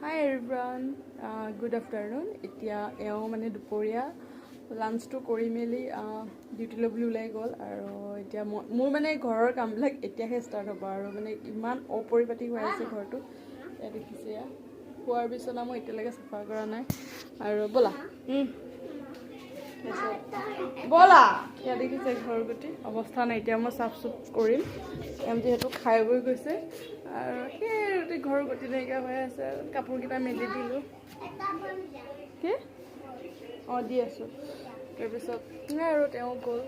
Hi everyone, good afternoon. এতিয়া এওঁ মানে দুপৰীয়া লাঞ্চটো কৰি মেলি ডিউটিলৈ বুলি ওলাই গ'ল আৰু এতিয়া মোৰ মানে ঘৰৰ কামবিলাক এতিয়াহে ষ্টাৰ্ট হ'ব আৰু মানে ইমান অপৰিপাটি হৈ আছে ঘৰটো। এয়া দেখিছে, এয়া খোৱাৰ বিচনা মই এতিয়ালৈকে চাফা কৰা নাই আৰু ব'লা ব'লা এয়া দেখিছে ঘৰ গোটেই অৱস্থা নাই। এতিয়া মই চাফ চুফ কৰিম, এম যিহেতু খাই বৈ গৈছে আৰু সেই ঘৰ গতি নাইকিয়া হৈ আছে। কাপোৰকেইটা মেলি দিলোঁ কি দি আছোঁ। তাৰপিছত আৰু তেওঁ গ'ল,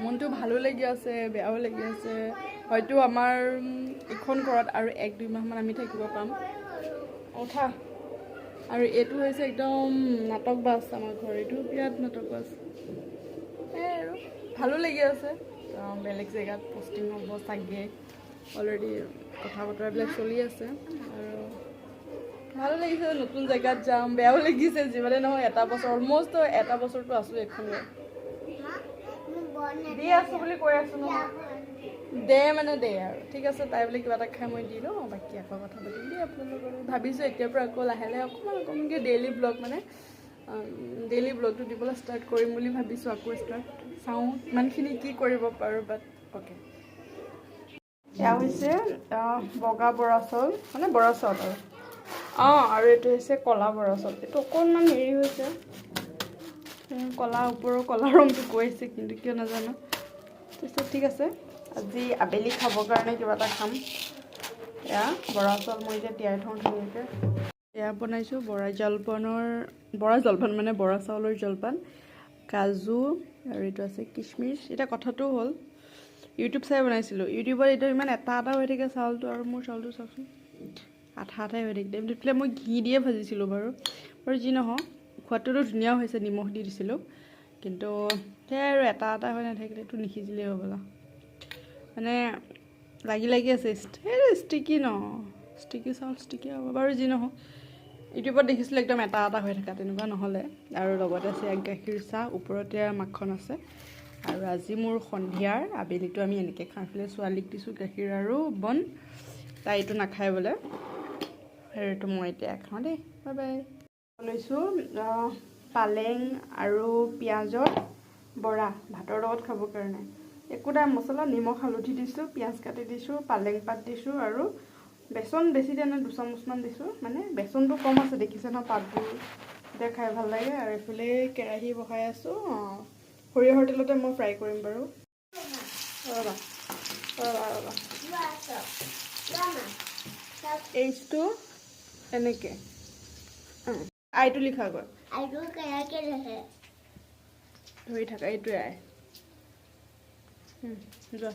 মনটো ভালো লাগি আছে বেয়াও লাগি আছে। হয়তো আমাৰ এইখন ঘৰত আৰু 1-2 মাহমান আমি থাকিব পাম। উঠা। আৰু এইটো হৈছে একদম নাটক বাছ, আমাৰ ঘৰ এইটো বিৰাট নাটক বাছ। সেয়াই আৰু ভালো লাগি আছে। বেলেগ জেগাত পষ্টিং হ'ব চাগে, অলৰেডি কথা বতৰাবিলাক চলি আছে আৰু ভালো লাগিছে। নতুন জেগাত যাম, বেয়াও লাগিছে। যিমানে নহয় এটা বছৰ অলমষ্ট এটা বছৰটো আছোঁ এখন দি আছোঁ বুলি কৈ আছোঁ নহয়। দে মানে দে আৰু ঠিক আছে, তাই বোলে কিবা এটা খাই মই দি লওঁ, বাকী আকৌ কথা পাতিম দেই আপোনালোকৰ। ভাবিছোঁ এতিয়াৰ পৰা আকৌ লাহে লাহে অকণমানকৈ ডেইলি ব্লগ মানে ডেইলি ব্লগটো দিবলৈ ষ্টাৰ্ট কৰিম বুলি ভাবিছোঁ। আকৌ ষ্টাৰ্ট চাওঁ ইমানখিনি কি কৰিব পাৰোঁ, বাট অ'কে। এয়া হৈছে বগা বৰা চাউল, মানে বৰা চাউল আৰু এইটো হৈছে ক'লা বৰা চাউল। এইটো অকণমান হেৰি হৈছে, ক'লা ওপৰৰ ক'লা ৰংটো গৈ আছে কিন্তু কিয় নাজানো। তাৰপিছত ঠিক আছে, আজি আবেলি খাবৰ কাৰণে কিবা এটা খাম। এয়া বৰা চাউল মই এতিয়া তিয়াই থওঁ ধুনীয়াকৈ। এয়া বনাইছোঁ বৰা জলপান মানে বৰা চাউলৰ জলপান, কাজু আৰু এইটো আছে কিচমিচ। এতিয়া কথাটো হ'ল ইউটিউব চাই বনাইছিলোঁ। ইউটিউবত এইটো ইমান এটা হৈ থাকে চাউলটো, আৰু মোৰ চাউলটো চাওকচোন আঠাই হৈ থাকে। এইফালে মই ঘি দিয়ে ভাজিছিলোঁ বাৰু যি নহওক সোৱাদটোতো ধুনীয়া হৈছে, নিমখ দি দিছিলোঁ। কিন্তু সেয়াই আৰু এটা হৈ নাথাকিলেতো নিসিজিলেই হ'বলা, মানে লাগি আছে। ষ্টিকি ষ্টিকি চাউল ষ্টিকি হ'ব বাৰু যি নহওক। ইউটিউবত দেখিছিলোঁ একদম এটা হৈ থকা, তেনেকুৱা নহ'লে। আৰু লগতে আছে গাখীৰ চাহ, ওপৰতে মাখন আছে। আৰু আজি মোৰ সন্ধিয়াৰ আবেলিটো আমি এনেকৈ খাওঁ। এইফালে ছোৱালীক দিছোঁ গাখীৰ আৰু বন, তাই এইটো নাখায় বোলে। সেইটো মই এতিয়া খাওঁ দেই, বাই বাই। লৈছোঁ পালেং আৰু পিঁয়াজৰ বৰা ভাতৰ লগত খাবৰ কাৰণে। একো নাই মছলা, নিমখ হালধি দিছোঁ, পিঁয়াজ কাটি দিছোঁ, পালেং পাত দিছোঁ আৰু বেচন বেছি দিয়া নাই, 2 চামুচমান দিছোঁ। মানে বেচনটো কম আছে, দেখিছে ন পাতবোৰ, এতিয়া খাই ভাল লাগে। আৰু এইফালে কেৰাহী বহাই আছোঁ, সৰিয়হৰ তেলতে মই ফ্ৰাই কৰিম বাৰু। ৰ'বা এইচটো এনেকৈ আইটো লিখা গৈ ধৰি থাকা, এইটোৱে আই যোৱা।